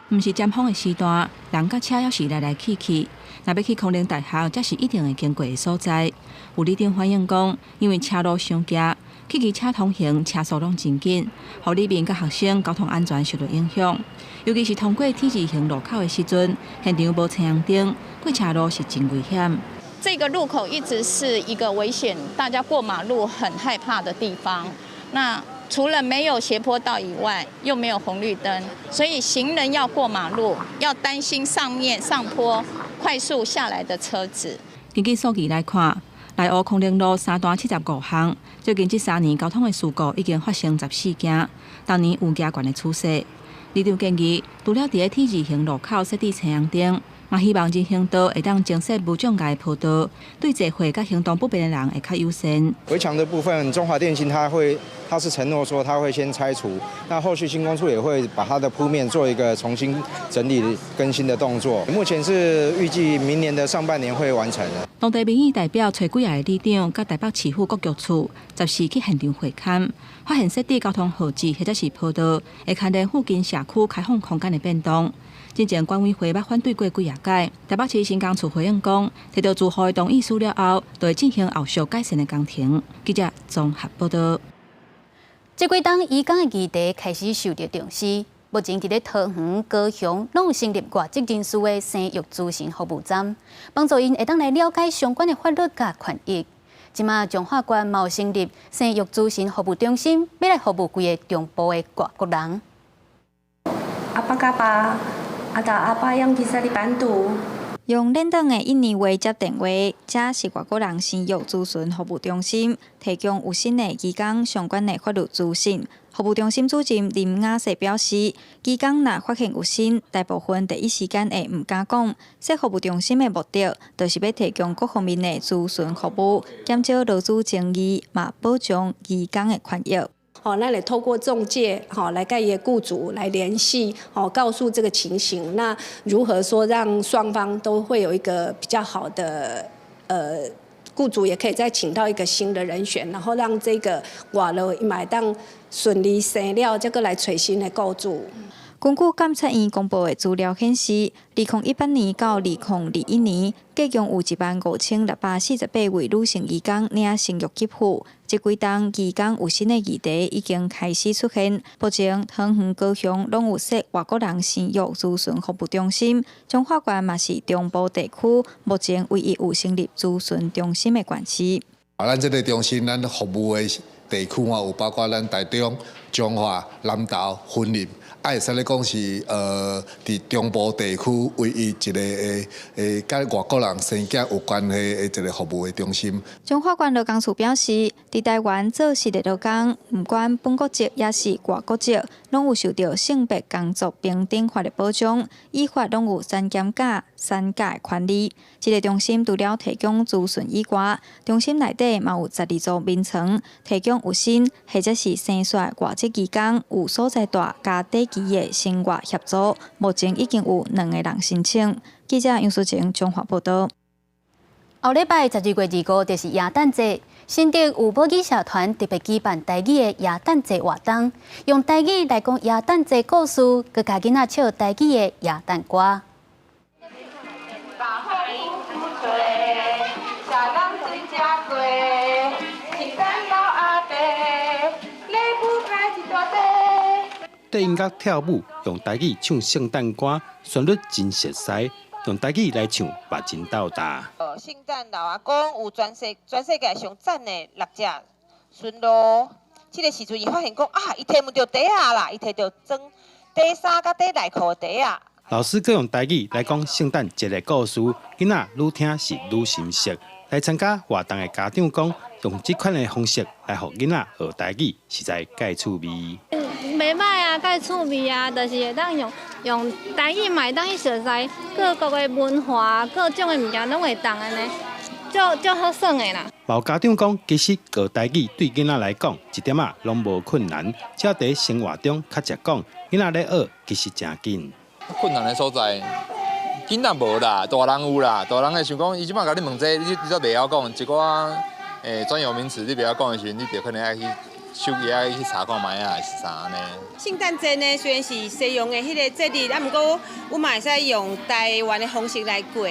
毋是尖峰的时段，人甲车也是来来去去。若要去空灵大学，则是一定会经过的所在。有里长反映讲，因为车路伤夹，去车通行车速拢真紧，互里面甲学生交通安全受到影响。尤其是通过 T 字形路口的时阵，现场无青红灯，过车路是真危险。这个路口一直是一个危险，大家过马路很害怕的地方。那除了没有斜坡道以外，又没有红绿灯，所以行人要过马路，要担心上面上坡快速下来的车子。根据数据来看，内湖空灵路3段75项，最近这3年交通的事故已经发生14件，当年有加悬的趋势。里长建议，除了伫 T 字形路口设置青红灯，嘛希望人行道会当增设无障碍坡道，对集会甲行动不便的人会较优先。围墙的部分，中华电信它是承诺说它会先拆除，那后续新工处也会把它的铺面做一个重新整理更新的动作。目前是预计明年的上半年会完成的。当地民意代表找几个里长甲台北市府各局处10时去现场会勘，发现设置交通号志或者是坡道，会牵连附近社区开放空间的变动。之前管委会捌反对过几啊届，台北市新工处回应讲，摕到住户的同意书了后，就会进行后续改善的工程。记者综合报道。这几档移工的议题开始受到重视。目前伫咧桃园、高雄拢有成立外籍人士的生育咨询服务站，帮助因会当来了解相关的法律甲权益。即马彰化县嘛有成立生育咨询服务中心，要来服务规个中部的外国人。阿爸甲爸，阿爸用其他的版图。用联动的印尼话接电话，这是外国人生育咨询服务中心，提供有新的移工相关的法律资讯。服务中心主任林雅世表示，移工若发现有新，大部分第一时间会唔敢讲。设服务中心的目的，就是要提供各方面的咨询服务，减少劳资争议，嘛保障移工的权益。那来透过中介，来跟一些雇主来联系，告诉这个情形，那如何说让双方都会有一个比较好的雇主也可以再请到一个新的人选，然后让这个外劳买当顺利生了，这个来找新的雇主。根据监察院公布的资料显示，2018年到2021年，计共有15648位女性移工领生育给付。这几档移工有新的议题已经开始出现，目前桃园、高雄拢有设外国人生育咨询服务中心，彰化县嘛是中部地区目前唯一有成立咨询中心的县市。咱这个中心，咱服务的地区有包括咱台中、彰化、南投、云林。会使咧讲是伫中部地区唯一一个甲外国人生囝有关系的一个服务的中心。彰化县劳工处表示，伫台湾做事的劳工，不管本国籍也是外国籍，拢有受到性别工作平等法的保障，依法拢有3减假、3假的权利。这个中心除了提供咨询以外，中心内底嘛有12座眠床，提供有薪或者是生煞外籍移工有所在大加短期的生活协助。目前已经有2个人申请。记者杨淑晴综合报道。后礼拜12月25就是耶诞节，新竹有母语社团特别举办台语的耶诞节活动，用台语来讲耶诞节故事，佮家囡仔唱台语的耶诞歌。缀音乐跳舞，用台语唱圣诞歌，旋律真熟悉。用台语来唱《目真斗大》。圣诞老阿公有全世界上赞的6只顺路，这个时阵伊发现讲伊摕唔到袋啊啦，伊摕到装底衫甲底内裤的袋啊。老师佮用台语来讲圣诞节的故事，囡仔愈听是愈深刻。来参加活动的家长讲，用这款的方式来互囡仔学台语，实在介趣味。袂歹啊，介趣味啊，就是会当用台语嘛，会当去熟悉各国的文化，各种的物件拢会当安尼，就好耍的啦。有家长讲，其实学台语对囡仔来讲一点仔拢无困难，只要在生活中较常讲，囡仔咧学其实真紧。困难的所在，囡仔无啦，大人有啦。大人会想讲，伊即摆甲你问这，你都袂晓讲，一寡专有名词你袂晓讲的时阵，你就可能爱去手机爱去查看卖啊，是啥呢？圣诞节呢，虽然是西洋的迄个节日，毋过我嘛会使用台湾的方式来过。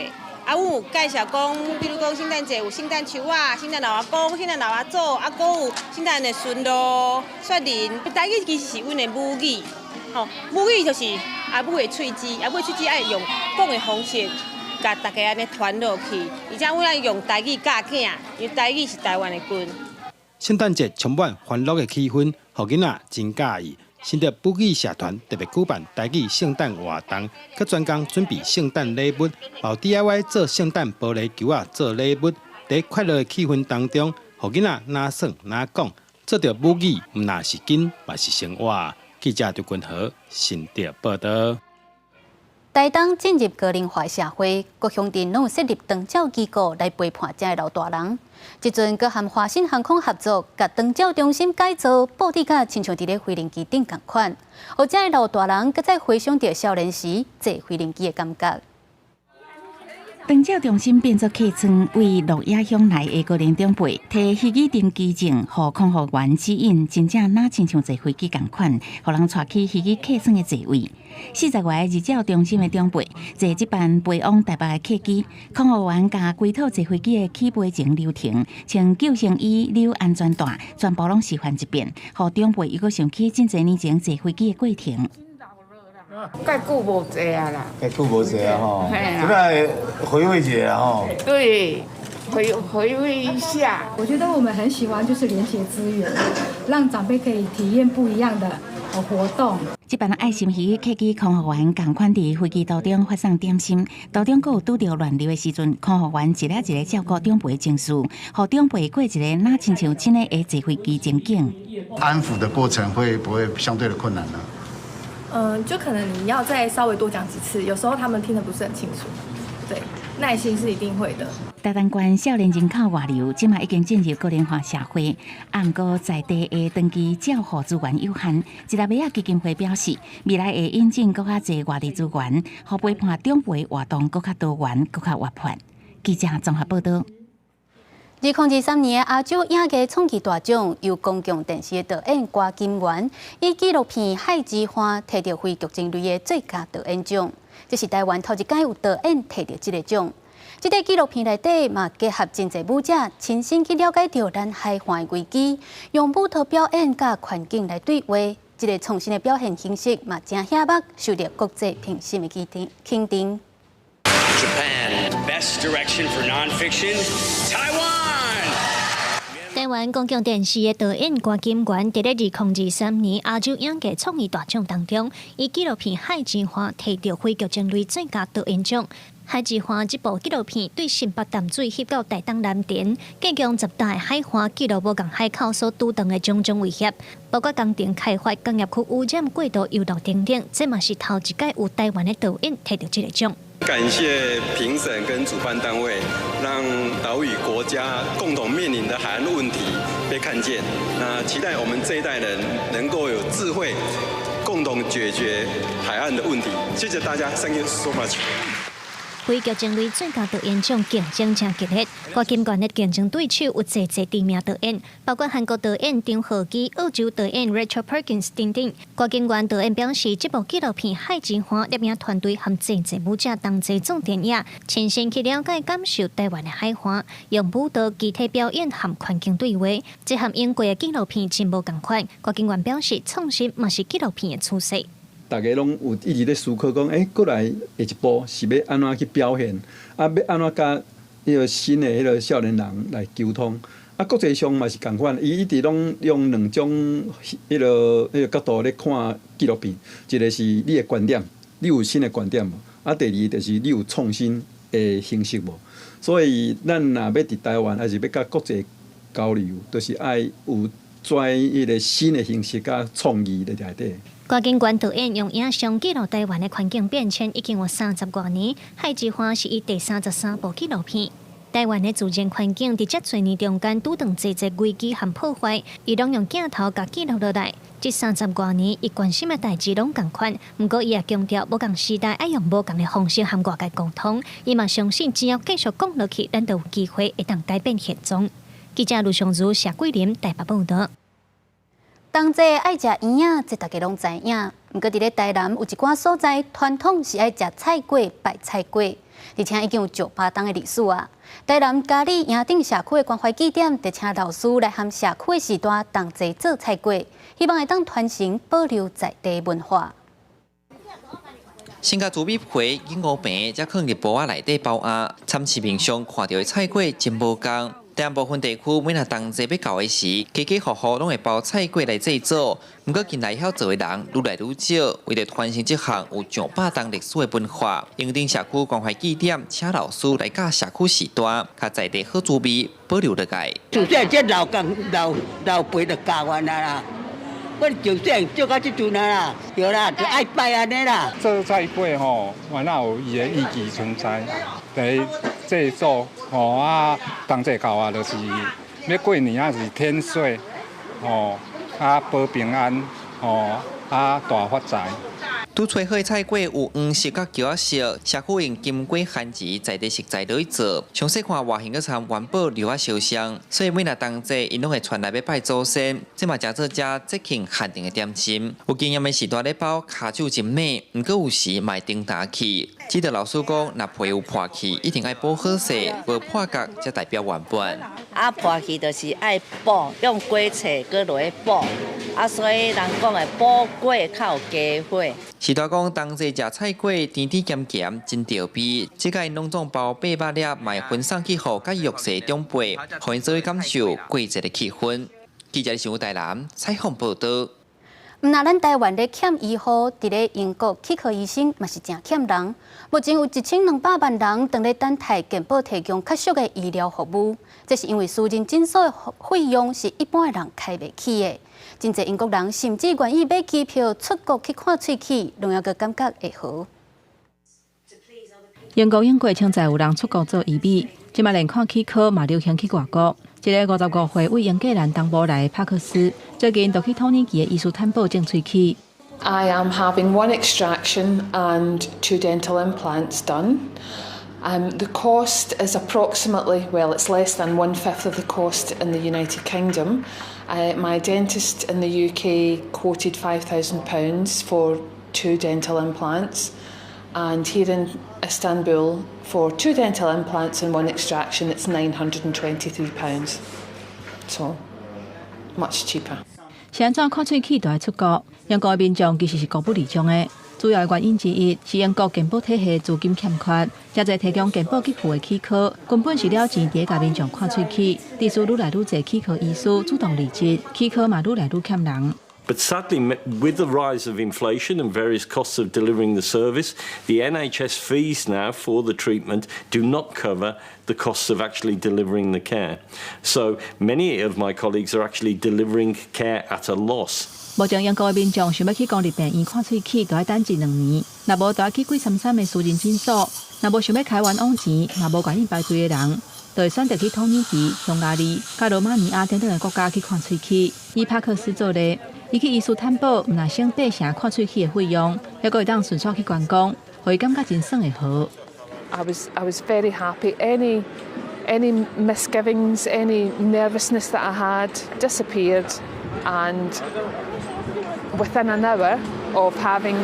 阮有介绍讲，比如讲圣诞节有圣诞树啊、圣诞老阿公、圣诞老阿祖，佫有圣诞的顺路、雪人。台语其实是阮的母语，母语就是阿母的喙齿，阿母的喙齿爱用讲的方式，甲大家安尼传落去。而且阮爱用台语教囝，因为台语是台湾的根。圣诞节充满欢乐的气氛，互囡仔真介意。新竹布艺社团特别举办台语圣诞活动，佮专工准备圣诞礼物，包 DIY 做圣诞玻璃球啊做礼物。在快乐的气氛当中，互囡仔哪耍哪讲，做着母语，毋那是紧，嘛是生活。记者刘君豪新竹报道。台东进入高龄化社会，各乡镇拢有设立长照机构来陪伴这些老大人。即阵，佮和华信航空合作，甲长照中心改造，布置甲亲像伫咧飞行机顶同款，互这些老大人佮再回想着少年时坐飞行机的感觉。长照中心变作客舱，为鹿野乡内的高龄长辈摕飞机登机证，互空服员指引，真正哪亲像坐飞机同款，互人带去飞机客舱的座位。40外日照中心的长辈坐这班飞往台北的客机，空服员甲规套坐飞机的起飞前流程，穿救生衣、溜安全带，全部拢示范一遍，互长辈又搁想起真侪年前坐飞机的过程。介久无坐啊啦，介久无坐啊吼，现在回味一下吼。对，回味一下。我觉得我们很喜欢就是连结资源，让长辈可以体验不一样的活动。这班爱心鱼客机空服员同款伫飞机途中发送点心，途中佫有拄着乱流的时阵，空服员一个一个照顾长辈的情绪，互长辈过一个哪亲像真的坐飞机情景。安抚的过程会不会相对的困难呢？就可能你要再稍微多讲几次，有时候他们听得不是很清楚。对，耐心是一定会的。台东县少年人口外流，即马已经进入高龄化社会，不过在地的长期照护资源有限。一立美亚基金会表示，未来会引进更加侪外地资源，互陪伴长辈活动更加多元、更加活泼。记者综合报道。2023年亚洲影艺创纪大奖由公共电视的导演郭金元以纪录片《海之花》摕到非剧情类的最佳导演奖，这是台湾头一届有导演摕到这个奖。这个纪录片内底嘛结合真侪舞者亲身去了解到咱海岸的危机，用舞蹈表演甲环境来对话，这个创新的表现形式嘛真显目，受到国际评审的肯定。Japan Best Direction for Nonfiction, Taiwan. 台湾公共电视的导演郭金元，在2023年亚洲影艺创意大奖当中，以纪录片《海之花》摕到非剧情类最佳导演奖。《海之花》这部纪录片对新北淡水翕到台东蓝田，加强10大海花记录无共海口所拄到的种种威胁，包括工程开发、工业区污染、过度游乐等等，这嘛是头一届有台湾的导演摕到这个奖。感谢评审跟主办单位，让岛屿国家共同面临的海岸问题被看见。那期待我们这一代人能够有智慧，共同解决海岸的问题。谢谢大家 ，Thank you so much。非剧情类最佳导演奖竞争真激烈，郭金元的竞争对手有侪知名导演，包括韩国导演张浩基、澳洲导演 Rachel Perkins 等等。郭金元导演表示，这部纪录片《海之花》摄影团队和侪舞者同齐总电影，亲身去了解感受台湾的海花，用舞蹈、肢体表演和环境对话，这和英国的纪录片真无同款。郭金元表示，创新嘛是纪录片的趋势。大家拢有一直咧思考讲，过来下一步是要安怎去表现，要安怎甲迄个新的迄个少年人来沟通。国际上嘛是共款，伊一直拢用两种迄个角度咧看纪录片，一个是你的观点，你有新的观点无？第二就是你有创新的形式无？所以咱若要伫台湾，还是要甲国际交流，就是爱有跩迄个新的形式甲创意在内底。郭景元导演用影像记录台湾的环境变迁已经有30多年，《海之花》是伊第33部纪录片。台湾的自然环境伫遮侪年中间拄当侪危机和破坏，伊拢用镜头甲记录落来。这30多年，伊关心的代志拢共款，不过伊也强调无共时代爱用无共的方式和外界沟通。伊嘛相信，只要继续讲落去，咱就有机会会当改变现状。记者卢尚如、谢桂林台北报道。同齐爱食圆仔，这大家拢知影。不过伫咧台南有一寡所在，传统是爱食菜粿、拜菜粿，而且已经有900年的历史啊。台南嘉里营顶社区的关怀据点，就请老师来和社区的时代同齐做菜粿，希望会当传承保留在地文化。先甲猪米皮、银乌饼，再放入煲仔内底包压，参市面上看到的菜粿真无共。但部分地区每若同齐要到的时，家家户户拢会包菜粿来制作。不过近来晓做的人愈来愈少，为了传承这项有200年历史的文化，永定社区关怀据点请老师来教社区时代，甲在地好滋味保留落来。就说这老辈就教完啦。我就说做到这阵啦，对啦，就爱拜安尼啦。做菜粿吼，原来有伊的意义存在。第一制作吼同齐教就是要过年是添岁吼保平安吼大发财。拄炊好的菜粿有黄色甲橘仔色，社区用金粿番薯在地食材落去做，详细看外形个参元宝留啊烧香，所以每若同齐，因拢会传来要拜祖先，这嘛诚做遮节庆限定的点心。有经验的时代咧包骹手真美，毋过有时嘛会顶打去。记得老师讲，若皮有破去，一定爱补好势，无破角才代表原本。破去就是爱补，用粿册搁落去补，所以人讲的补粿较有加火。时代讲同齐食菜粿，甜甜咸咸真调味。这个因拢总包800粒，卖分送去予甲弱势长辈，互因做感受过节的气氛。记者上台南采访报道。毋那咱台湾咧欠医护，伫咧英国去考医生嘛是真欠人。目前有1200万人等咧等待健保提供较俗的医疗服务，这是因为私人诊所的费用是一般人开袂起的。真侪英国人甚至愿意买机票出国去看喙齿，拢要个感觉会好。英国英国现在有人出国做医美，即马连看齿科嘛流行去外国。一个55岁为英格兰东部来的帕克斯，最近就去托尼基的医术探宝种喙齿。I am having 1 extraction and 2 dental implants done. The cost is approximately, well, it's less than 1/5 of the cost in the United Kingdom. My dentist in the UK quoted £5,000 for 2 dental implants, and here in Istanbul, for 2 dental implants and 1 extraction, it's £923. So, much cheaper. 是安怎看喙齿都要出国？英国的民众其实是高不离众的，主要原因之一是英国健保体系资金欠缺，真侪提供健保给付的齿科根本是了钱伫甲民众看喙齿，于是愈来愈侪齿科医师主动离职，齿科嘛愈来愈欠人。But sadly, with the rise of inflation and various costs of delivering the service, the NHS fees now for the treatment do not cover the costs of actually delivering the care. So many of my colleagues are actually delivering care at a loss. 目前英国的民众想要去公立病院看喙齿，都要等1-2年；若无，就要去几33的私人诊所；若无想要开冤枉钱，嘛无愿意排队的人，就会选择去土耳其、匈牙利、加罗马尼亚等等的国家去看喙齿。以帕克斯做例。伊去医术探宝，毋若省8成看喙齿的费用，还佫会当顺续去观光，互伊感觉真爽会好。I was very happy. Any misgivings, any nervousness that I had disappeared, and within an hour of having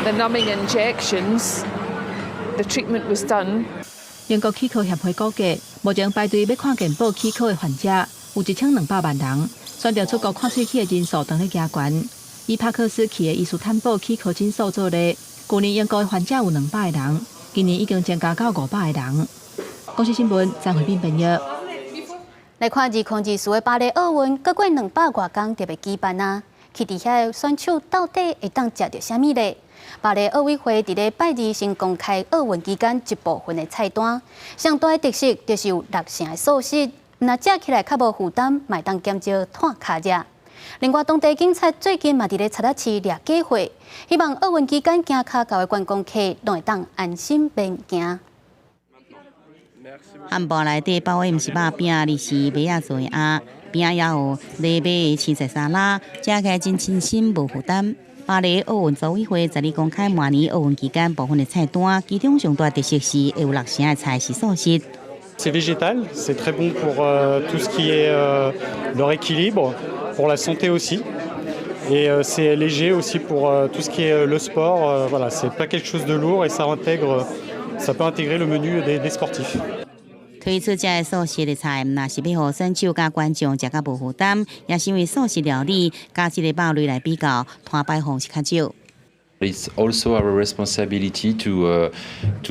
the numbing injections, the treatment was done. 英国齿科协会估计，目前排队要看健保齿科的患者有1200万人。选择出国看喙齿的人数当咧加悬，以帕克斯区的艺术探宝去考诊所做例，去年英国的患者有200个人，今年已经增加到500个人。公司新闻，张惠斌编译。来看2024的巴黎奥运，过200多天就要举办啊！去伫遐的选手到底会当食到啥物呢？巴黎奥委会伫咧拜二先公开奥运期间一部分的菜单，上大的特色就是有6成的素食，若食起来较无负担，嘛会当减少碳卡热。另外，当地警察最近嘛伫咧查达市掠假货，希望奥运期间行脚到的观光客拢会当安心便行。汉堡内底包的毋是肉饼，而是麦仔做的饼也有礼马的青菜沙拉，食起来真清新无负担。巴黎奥运组委会昨日公开明年奥运期间部分的菜单，其中上大特色是会有6成的菜是素食。C'est végétal, c'est très bon pour tout ce qui est leur équilibre, pour la santé aussi. Et c'est léger aussi pour tout ce qui est le sport. Voilà, c'est pas quelque chose de lourd et ça peut intégrer le menu des sportifs. 推出这素食的菜，若是要互选手甲观众食甲无负担，也是因为素食料理甲这个肉类来比较，摊摆方是较少。It's also our responsibility to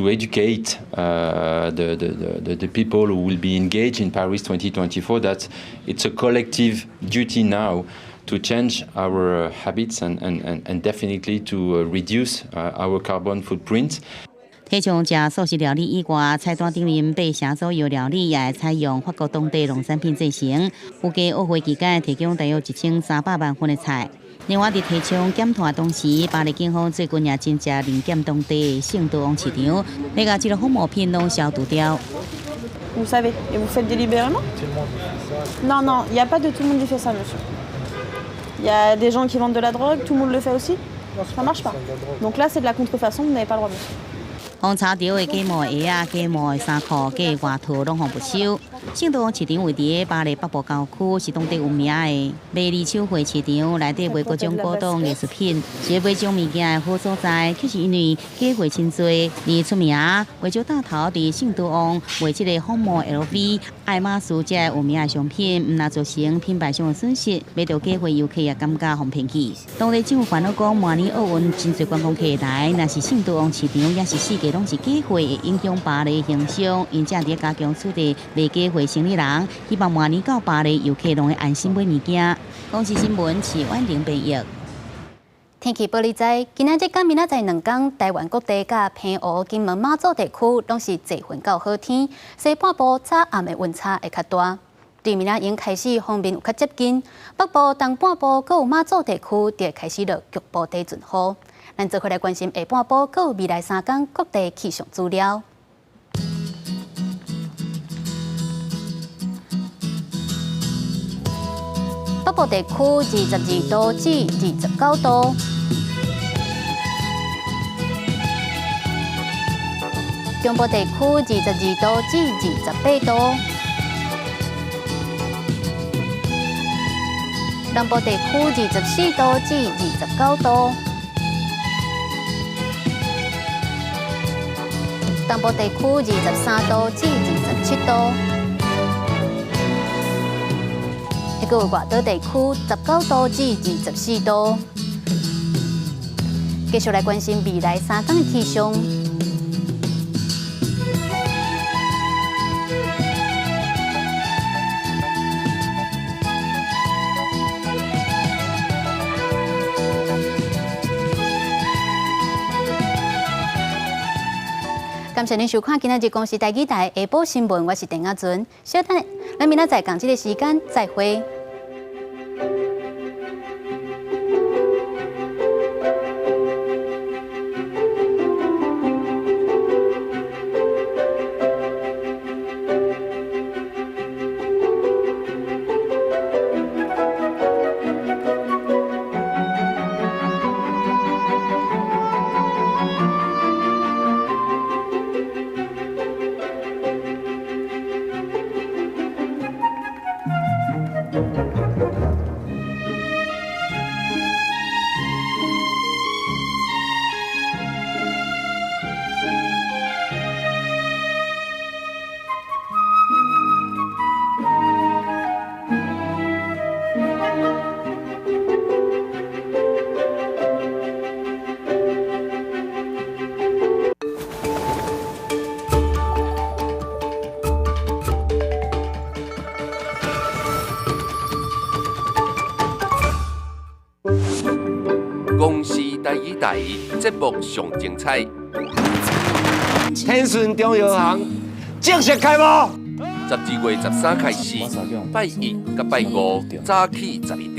educate the people who will be engaged in Paris 2024 that it's a collective duty now to change our habits and definitely to reduce our carbon footprint. 提倡食素食料理以外，菜单顶面8成左右料理也会采用法国当地农产品制成。预计奥会期间提供大约1300万份的菜。另外，伫提倡减碳同时，巴黎警方最近也真正零检当地的圣多旺市场，你甲这个仿冒品拢消毒掉。Vous savez, et vous faites délibérément? Non, non, il n'y a pas de tout le monde qui fait ça, monsieur. Il y a des gens qui vendent de la drogue, tout le monde le fait aussi. Ça marche pas. Donc là, c'est de la contrefaçon, vous n'avez pas le droit, monsieur. 红茶条的假冒的鞋啊、假冒的衫裤、假的外套拢防不收。圣多旺市场位伫巴黎北部郊区，是当地有名的卖二手货市场，内底卖各种古董艺术品。是买种物件的好所在，就是因为假货真多，而出名。为少大头伫圣多旺卖这个仿冒 LV、爱马仕这有名的商品，毋但造成品牌上的损失，买到假货游客也感觉互骗去。当地政府烦恼讲，明年奥运真侪观光客来，若是圣多旺市场也是世界拢是假货，会影响巴黎的形象，因正伫加强处理卖假货生意人，希望明年到巴黎游客拢会安心买物件。公司新闻是婉玲编译。天气报你知，今仔日甲明仔载2天，台湾各地甲澎湖、金门、马祖地区拢是侪云到好天，西半部早暗的温差会较大。对明仔已经开始方面有较接近，北部、东半部佮有马祖地区就会开始落局部地阵雨。咱做回来关心下半部佮有未来3天各地气象资料。北部地区22度至29度，中部地区22度至28度，南部地区24度至29度，东部地区23度至27度。还有外岛地区19度至24度。继续来关心未来3天的气象。感谢您收看今日公视台语台下晡新闻，我是陈雅纯。小等，咱明仔载同这个时间再会。台节目上精彩。天顺中药行正式开幕。12月13开始，拜一甲拜五早起12点，